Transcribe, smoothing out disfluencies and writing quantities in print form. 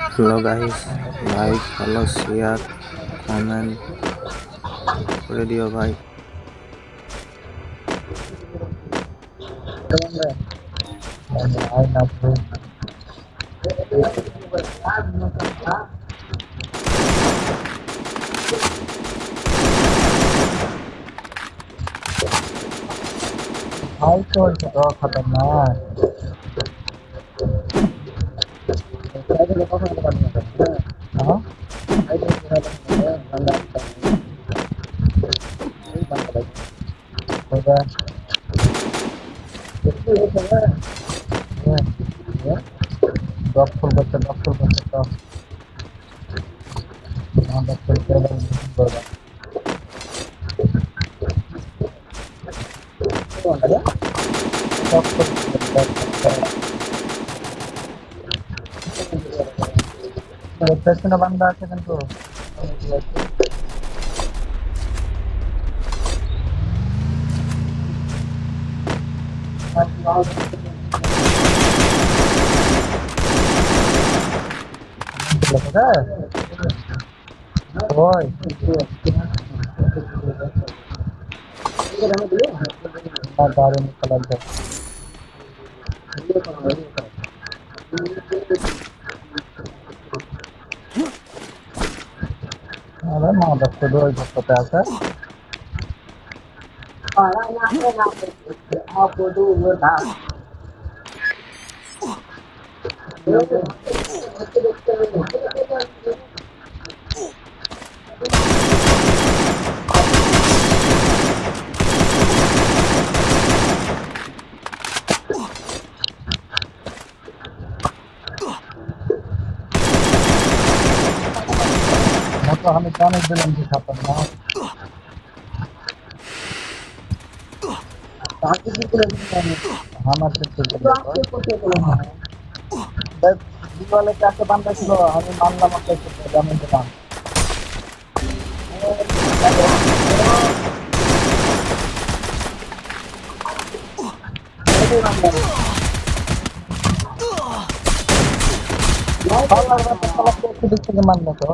Hello guys, like follow share comment করে দিও ভাই। भाई तो खतरनाक हाँ डॉक्टर तो हाँ डॉक्टर পেছনে বান্দা আছে কিন্তু ওই দারুণ কালার আরে মা ডক্টর ওই ভক্ততে আছে মতো আমি জানি দিলাম যে খাতাম না আমার জীবনে কাছে বান্ধা ছিল আমি মানলাম আপনার আমি দিলাম মানলো তো